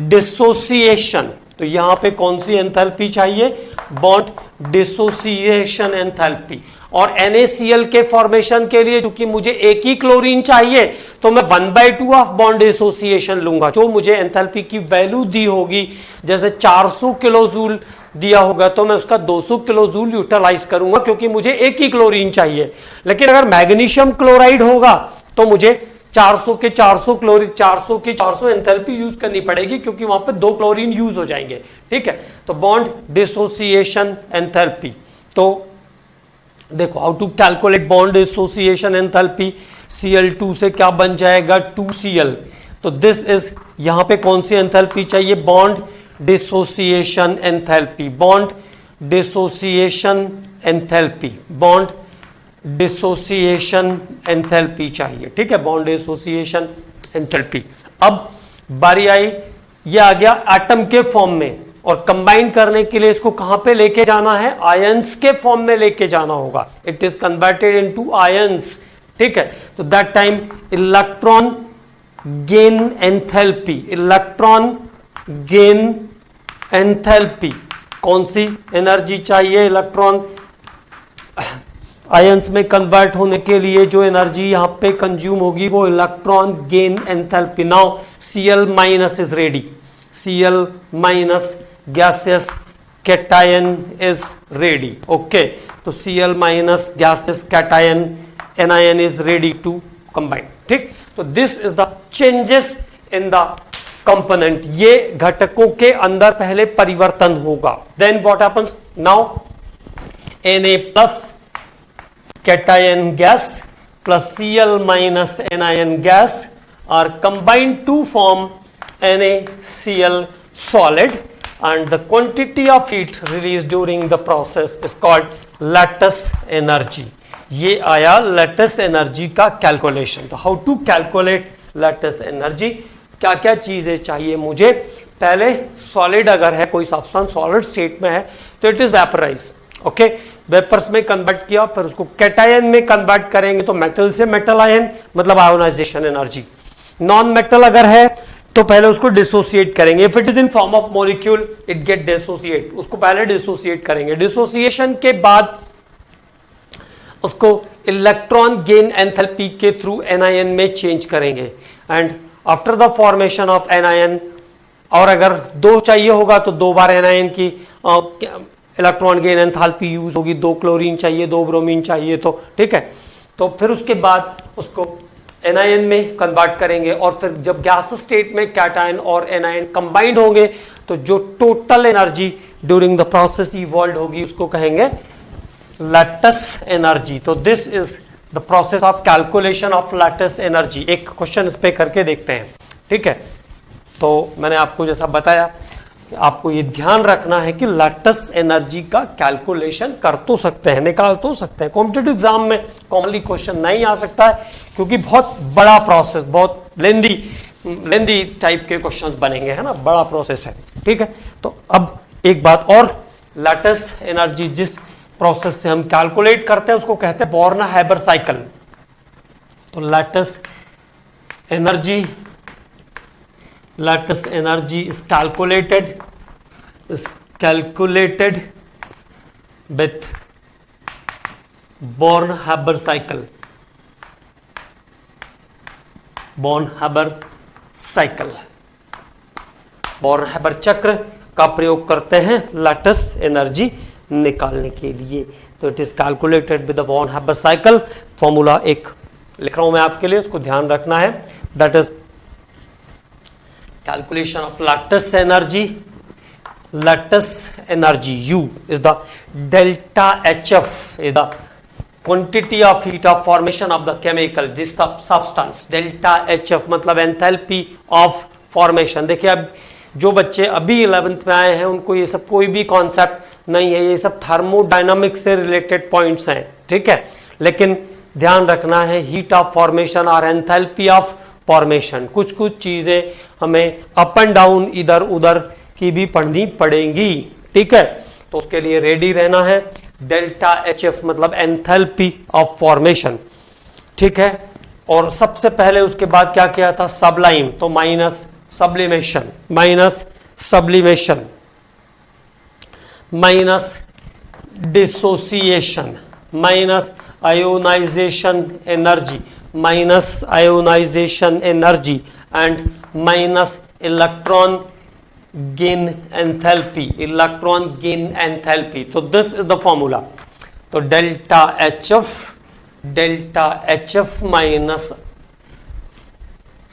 dissociation, तो यहां पे कौन सी एंथैल्पी चाहिए? Bond dissociation enthalpy. और NaCl के फॉर्मेशन के लिए क्योंकि मुझे एक ही क्लोरीन चाहिए तो मैं 1/2 ऑफ बॉन्ड डिसोसिएशन लूंगा। जो मुझे एंथैल्पी की वैल्यू दी होगी, जैसे 400 किलो जूल दिया होगा तो मैं उसका 200 किलो जूल यूटिलाइज करूंगा क्योंकि मुझे एक ही क्लोरीन चाहिए। लेकिन अगर मैग्नीशियम क्लोराइड होगा तो मुझे 400 के 400 क्लोरीन, 400 की 400 एंथैल्पी यूज करनी पड़ेगी क्योंकि वहां पे 2 क्लोरीन यूज हो जाएंगे, ठीक है। तो बॉन्ड डिसोसिएशन एंथैल्पी, तो देखो how to calculate bond dissociation enthalpy. Cl2 से क्या बन जाएगा? 2Cl। तो दिस इज, यहां पे कौन सी एंथैल्पी चाहिए? Bond dissociation enthalpy, bond dissociation enthalpy, bond dissociation enthalpy चाहिए, ठीक है, बॉन्ड डिसोसिएशन एंथैल्पी। अब बारी आई, ये आ गया एटम के फॉर्म में, और कंबाइन करने के लिए इसको कहां पे लेके जाना है? आयंस के फॉर्म में लेके जाना होगा। It is converted into ions, ठीक है। तो that time electron gain enthalpy, electron gain enthalpy, कौन सी एनर्जी चाहिए? इलेक्ट्रॉन आयंस में कन्वर्ट होने के लिए जो एनर्जी यहां पे कंज्यूम होगी वो electron gain enthalpy. Now Cl minus is ready, Cl minus gaseous cation is ready, okay। तो Cl minus gaseous cation anion is ready to combine, ठीक। तो this is the changes in the component, ये घटकों के अंदर पहले परिवर्तन होगा। Then what happens now? Na plus cation gas plus Cl minus anion gas are combined to form NaCl solid, and the quantity of heat released during the process is called lattice energy। ये आया lattice energy का calculation. तो how to calculate lattice energy, क्या क्या चीजें चाहिए मुझे? पहले सॉलिड अगर है, कोई सब्सटेंस सॉलिड स्टेट में है तो it is vaporise, okay, vapours में कन्वर्ट किया, फिर उसको कैटायन में कन्वर्ट करेंगे तो मेटल से मेटल आयन, मतलब आयोनाइजेशन एनर्जी। नॉन मेटल अगर है तो पहले उसको डिसोसिएट करेंगे। If it is in form of molecule it get dissociate, उसको पहले डिसोसिएट करेंगे। डिसोसिएशन के बाद उसको इलेक्ट्रॉन गेन एंथैल्पी के थ्रू एनआईएन में चेंज करेंगे and after the formation of NIN, और अगर 2 चाहिए होगा तो 2 बार एनआईएन की इलेक्ट्रॉन गेन एंथैल्पी यूज होगी, 2 क्लोरीन चाहिए, 2 ब्रोमीन चाहिए तो ठीक है। तो फिर उसके बाद उसको एनआईएन में कन्वर्ट करेंगे और फिर जब गैस स्टेट में कैटायन और एनआईएन कंबाइंड होंगे तो जो total energy during the process evolve होगी उसको कहेंगे लैटिस एनर्जी। तो this is the process of calculation of lattice energy. एक क्वेश्चन इस पे करके देखते हैं, ठीक है। तो मैंने आपको जैसा बताया कि आपको ये ध्यान रखना है कि लैटिस एनर्जी का कैलकुलेशन कर तो सकते हैं, निकाल तो सकते हैं। कॉम्पिटिटिव एग्जाम में कॉमनली क्वेश्चन नहीं आ सकता है क्योंकि बहुत बड़ा प्रोसेस, बहुत लेंदी टाइप के क्वेश्चंस बनेंगे, है ना, बड़ा प्रोसेस है, ठीक है। तो अब एक बात और, लैटिस एनर्जी जिस प्रोसेस से हम कैलकुलेट करते हैं उसको कहते हैं बॉर्न-हाइबर साइकिल। तो lattice energy is calculated with born-Haber cycle. Born-Haber चक्र का प्रयोग करते हैं लैटिस एनर्जी निकालने के लिए। तो it is calculated with the born-Haber cycle. Formula एक लिख रहा हूं मैं आपके लिए, उसको ध्यान रखना है। That is calculation of lattice energy U is the delta HF is the quantity of heat of formation of the chemical, this substance। delta HF मतलब एंथैल्पी ऑफ फॉर्मेशन। देखिए अब जो बच्चे अभी 11th में आए हैं उनको ये सब कोई भी कॉन्सेप्ट नहीं है, ये सब थर्मोडायनामिक्स से रिलेटेड पॉइंट्स हैं, ठीक है। लेकिन ध्यान रखना है हीट ऑफ फॉर्मेशन और एंथैल्पी ऑफ फॉर्मेशन, कुछ चीजें हमें अप एंड डाउन इधर उधर की भी पढ़नी पड़ेंगी, ठीक है। तो उसके लिए रेडी रहना है। डेल्टा HF मतलब एंथैल्पी ऑफ फॉर्मेशन, ठीक है। और सबसे पहले उसके बाद क्या किया था, सबलाइम, तो minus sublimation minus dissociation minus ionisation energy and minus electron gain enthalpy. तो दिस इज द फॉर्मूला। तो delta HF minus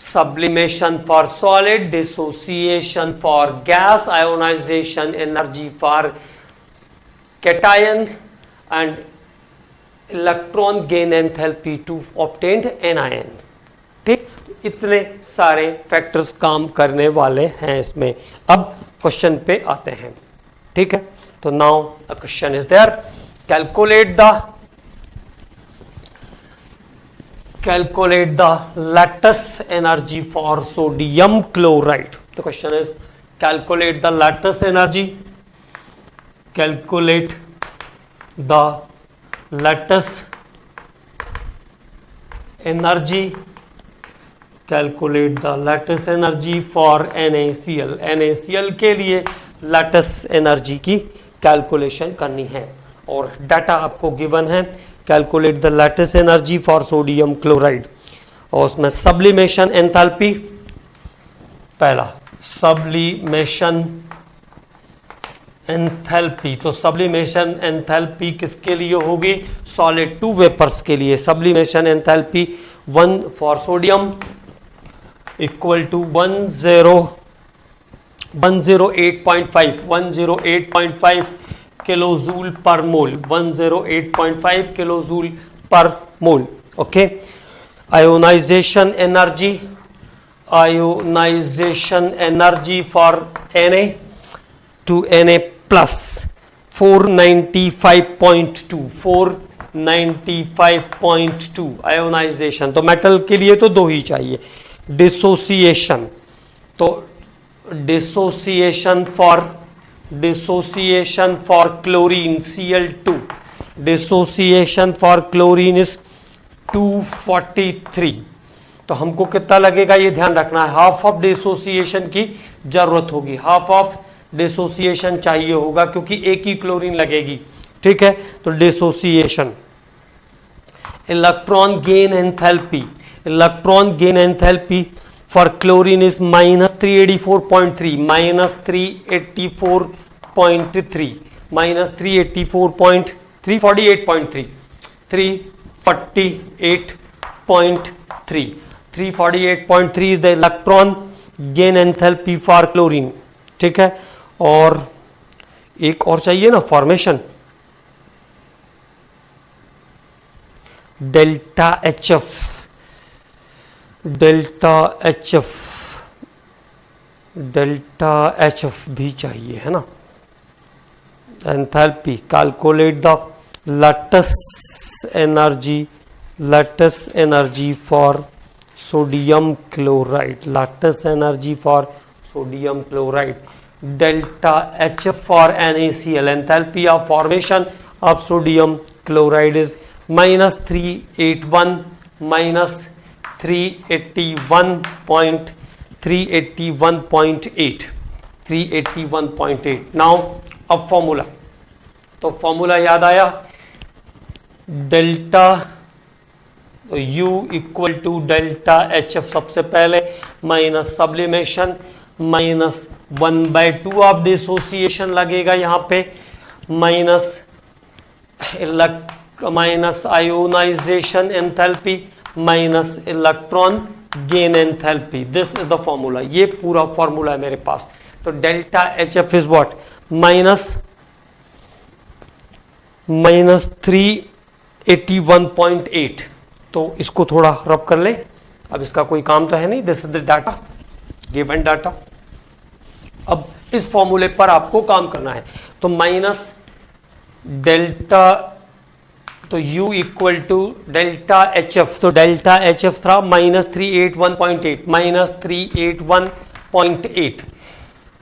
sublimation for solid, dissociation for gas, ionization energy for cation and electron gain enthalpy to obtained anion। ठीक, इतने सारे factors काम करने वाले हैं इसमें। अब क्वेश्चन पे आते हैं, ठीक है। तो now a question is there, calculate the lattice energy for sodium chloride। The question is calculate the lattice energy for NaCl। NaCl के लिए lattice energy की कैलकुलेशन करनी है और डाटा आपको गिवन है। Calculate the lattice energy for sodium chloride और उसमें सब्लिमेशन एंथैल्पी, पहला सब्लिमेशन एंथैल्पी। तो सब्लिमेशन एंथैल्पी किसके लिए होगी, सॉलिड टू वेपर्स के लिए। Sublimation enthalpy 1 for sodium equal to 108.5 kilojoule per mole, 108.5 kilojoule per mole. Okay, ionisation energy for Na to Na plus 495.2 ionisation. तो मेटल के लिए तो 2 ही चाहिए। डिसोसिएशन, तो dissociation for chlorine Cl2, dissociation for chlorine is 243। तो हमको कितना लगेगा ये ध्यान रखना है, हाफ ऑफ डिसोसिएशन की जरूरत होगी, हाफ ऑफ डिसोसिएशन चाहिए होगा क्योंकि एक ही क्लोरीन लगेगी, ठीक है। तो dissociation electron gain enthalpy, electron gain enthalpy for chlorine is -384.3, -384.3, -348.3, 348.3, 348.3 is the electron gain enthalpy for chlorine. ठीक है, और एक और चाहिए ना formation, delta H F, delta H F, delta H F भी चाहिए है ना. Enthalpy, calculate the lattice energy for sodium chloride, lattice energy for sodium chloride. Delta H F for NaCl, enthalpy of formation of sodium chloride is -381, -381.8, 381.8. Now अब formula, तो formula याद आया, delta U equal to delta H F सबसे पहले minus sublimation -1/2 of dissociation लगेगा यहाँ पे, minus ionisation enthalpy minus electron gain enthalpy. This is the formula, ये पूरा फॉर्मूला है मेरे पास. तो delta H F is what, -381.8. तो इसको थोड़ा रब कर ले, अब इसका कोई काम तो है नहीं. This is the data, given data. अब इस फॉर्मूले पर आपको काम करना है. तो माइनस डेल्टा, तो U equal to delta H F, तो डेल्टा एच एफ था -381.8, -381.8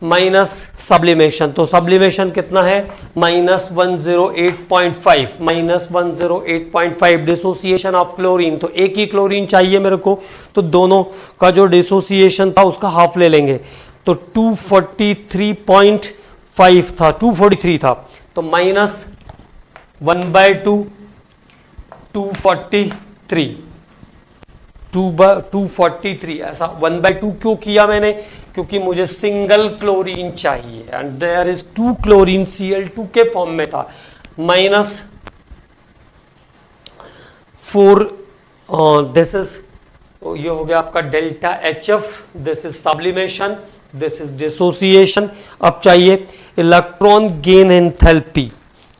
माइनस सब्लिमेशन, तो सब्लिमेशन कितना है -108.5, -108.5 डिसोसिएशन ऑफ क्लोरीन. तो एक ही क्लोरीन चाहिए मेरे को, तो दोनों का जो डिसोसिएशन था उसका हाफ ले लेंगे. तो 243.5 था, 243 था, तो -1/2, 243, 243. ऐसा 1/2 क्यों किया मैंने, क्योंकि मुझे सिंगल क्लोरीन चाहिए and there is 2 chlorine Cl2 के फॉर्म में था. -4, दिस इज, ये हो गया आपका delta H F, this is sublimation, this is dissociation. अब चाहिए इलेक्ट्रॉन गेन एंथैल्पी,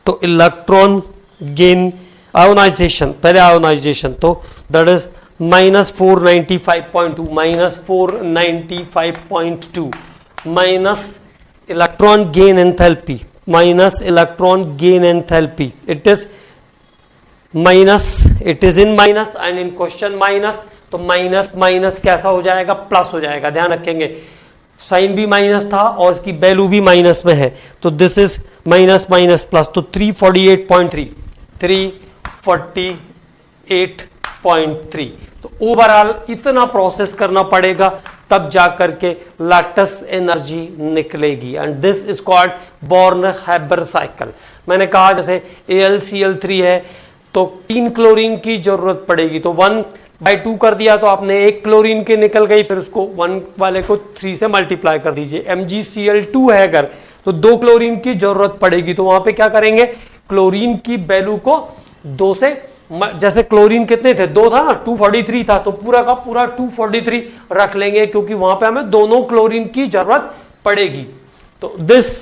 तो इलेक्ट्रॉन गेन आयोनाइजेशन, पहले आयोनाइजेशन, तो that is -495.2, -495.2 minus electron gain enthalpy, minus electron gain enthalpy. It is minus, it is in minus and in question minus. तो minus minus कैसा हो जाएगा, plus हो जाएगा. ध्यान रखेंगे, साइन भी माइनस था और इसकी वैल्यू भी माइनस में है, तो this is minus minus plus. तो 348.3, 348.3. तो ओवरऑल इतना प्रोसेस करना पड़ेगा तब जाकर के लैटिस एनर्जी निकलेगी and this is called born-Haber cycle. मैंने कहा जैसे AlCl3 है तो 3 क्लोरीन की जरूरत पड़ेगी, तो 1/2 कर दिया तो आपने 1 क्लोरीन के निकल गई, फिर उसको 1 वाले को 3 से मल्टीप्लाई कर दीजिए. MgCl2 है अगर, तो 2 क्लोरीन की जरूरत पड़ेगी, तो वहां पे क्या करेंगे, क्लोरीन की वैल्यू को 2 से, जैसे क्लोरीन कितने थे, 2 था ना, 243 था, तो पूरा का पूरा 243 रख लेंगे क्योंकि वहां पे हमें दोनों क्लोरीन की जरूरत पड़ेगी. तो this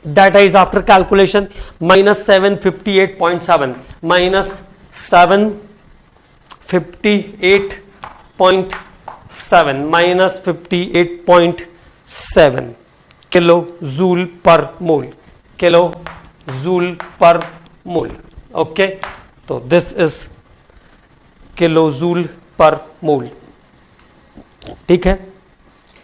data is after calculation -758.7, -758.7 kilo joule per mole, kilo joule per mole. Okay, तो this is kilo joule per mole. ठीक है,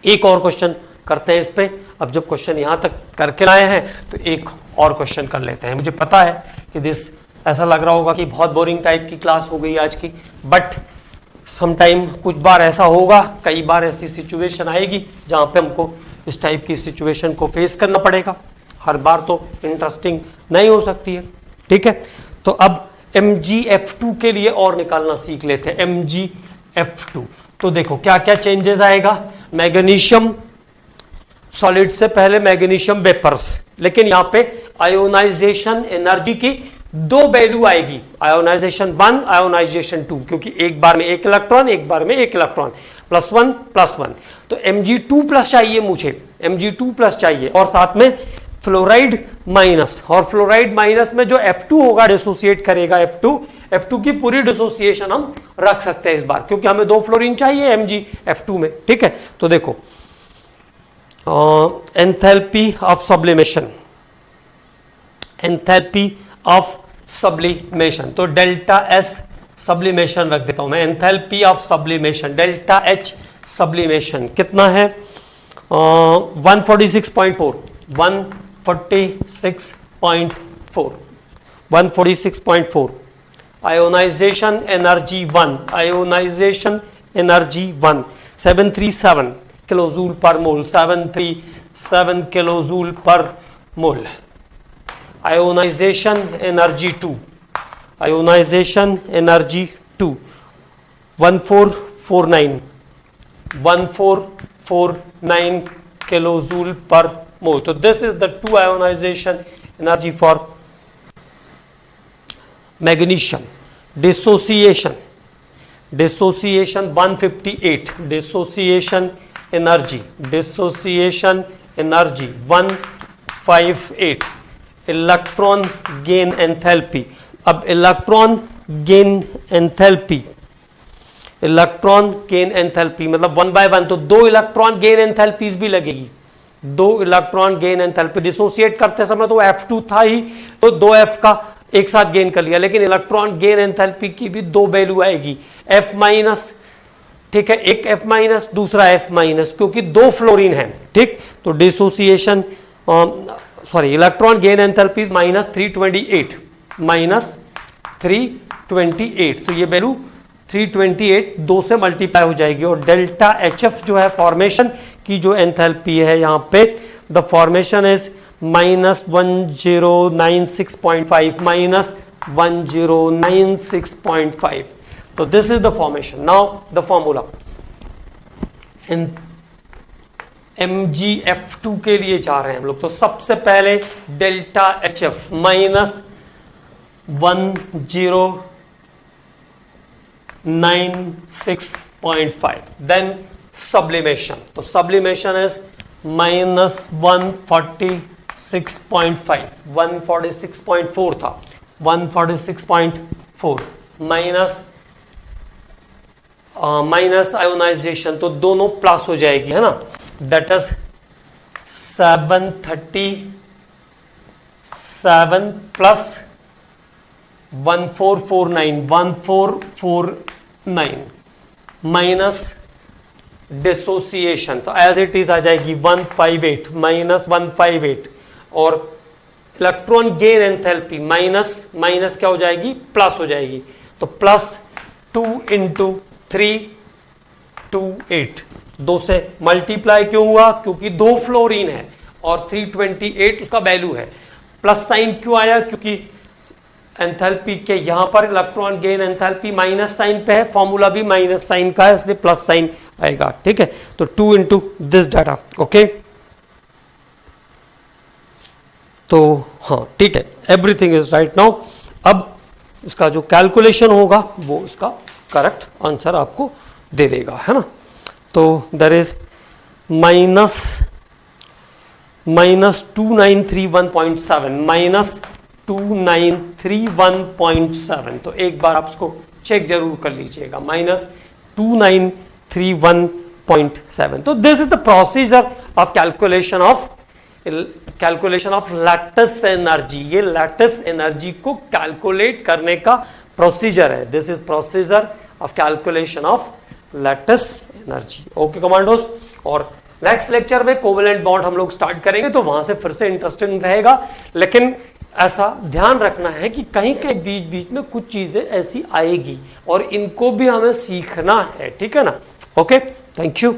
एक और क्वेश्चन करते हैं इस पे. अब जब क्वेश्चन यहां तक करके लाए हैं तो एक और क्वेश्चन कर लेते हैं. मुझे पता है कि दिस ऐसा लग रहा होगा कि बहुत बोरिंग टाइप की क्लास हो गई आज की, बट समटाइम कुछ बार ऐसा होगा, कई बार ऐसी सिचुएशन आएगी जहां पे हमको इस टाइप की सिचुएशन को फेस करना पड़ेगा. हर बार तो इंटरेस्टिंग नहीं हो सकती है. ठीक है, तो अब MgF2 के लिए और निकालना सीख लेते हैं। MgF2 तो देखो क्या क्या चेंजेस आएगा। मैग्नीशियम सॉलिड से पहले मैग्नीशियम वेपर्स, लेकिन यहां पे आयोनाइजेशन एनर्जी की दो वैल्यू आएगी, आयोनाइजेशन 1, आयोनाइजेशन 2, क्योंकि एक बार में एक इलेक्ट्रॉन, एक बार में एक इलेक्ट्रॉन, +1 +1। तो Mg2+ चाहिए मुझे, Mg2+ चाहिए, और साथ में फ्लोराइड माइनस, और फ्लोराइड माइनस में जो F2 होगा डिसोसिएट करेगा F2 की पूरी डिसोसिएशन हम रख सकते हैं इस बार, क्योंकि हमें 2 फ्लोरीन चाहिए MgF2 में। ठीक है, तो देखो enthalpy of sublimation, enthalpy of sublimation, तो डेल्टा S सब्लिमेशन रख देता हूं मैं। Enthalpy of sublimation delta H sublimation कितना है, 146.4, 146.4 ionisation energy 1, ionisation energy 1 737 kilojoule per mole, 737 kilojoule per mole. Ionisation energy 2, ionisation energy 2 1449 kilojoule per mole. तो this is the 2 ionisation energy for magnesium. Dissociation 158, dissociation energy 158। Electron gain enthalpy, अब electron gain enthalpy मतलब 1 by 1, तो 2 electron gain enthalpies भी लगेगी, 2 electron gain enthalpy. Dissociate करते समय तो F2 था ही, तो 2F का एक साथ गेन कर लिया, लेकिन इलेक्ट्रॉन गेन एंथैल्पी की भी 2 वैल्यू आएगी, F-, ठीक है, एक F-, दूसरा F-, क्योंकि 2 फ्लोरीन है। ठीक, तो डिसोसिएशन इलेक्ट्रॉन गेन एंथैल्पी -328, तो ये वैल्यू 328 2 से मल्टीप्लाई हो जाएगी, और डेल्टा HF जो है फॉर्मेशन की जो एंथैल्पी है यहां पे, द फॉर्मेशन इज -1096.5, तो this is the formation. Now the formula in MgF2 के लिए जा रहे हैं हम लोग, तो सबसे पहले डेल्टा HF -1096.5, देन सब्लिमेशन, तो सब्लिमेशन इज -146.5, 146.4 था, 146.4 माइनस आयोनाइजेशन, तो दोनों प्लस हो जाएगी, है ना, that is 737 plus 1449 minus dissociation, तो एज इट इज आ जाएगी 158 -158, और इलेक्ट्रॉन गेन एंथैल्पी माइनस क्या हो जाएगी, प्लस हो जाएगी, तो +2 × 328, 2 से मल्टीप्लाई क्यों हुआ, क्योंकि 2 फ्लोरीन है और 328 उसका वैल्यू है। प्लस साइन क्यों आया, क्योंकि एंथैल्पी के यहां पर electron gain enthalpy minus sign पे है, फॉर्मूला भी माइनस साइन का है, इसलिए प्लस साइन आएगा। ठीक है, तो 2 × दिस डाटा, ओके, तो हाँ ठीक है, एवरीथिंग इज राइट नाउ। अब इसका जो कैलकुलेशन होगा वो इसका करेक्ट आंसर आपको दे देगा, है ना। तो देयर इज -2931.7, तो एक बार आप इसको चेक जरूर कर लीजिएगा, -2931.7। तो this is the procedure of calculation of lattice energy. ये लैटिस एनर्जी को कैलकुलेट करने का प्रोसीजर है। This is procedure of calculation of lattice energy. Okay commandos, और नेक्स्ट लेक्चर में कोवेलेंट बॉन्ड हम लोग स्टार्ट करेंगे, तो वहां से फिर से इंटरेस्टिंग रहेगा, लेकिन ऐसा ध्यान रखना है कि कहीं के बीच बीच में कुछ चीजें ऐसी आएगी और इनको भी हमें सीखना है, ठीक है ना। Okay, thank you.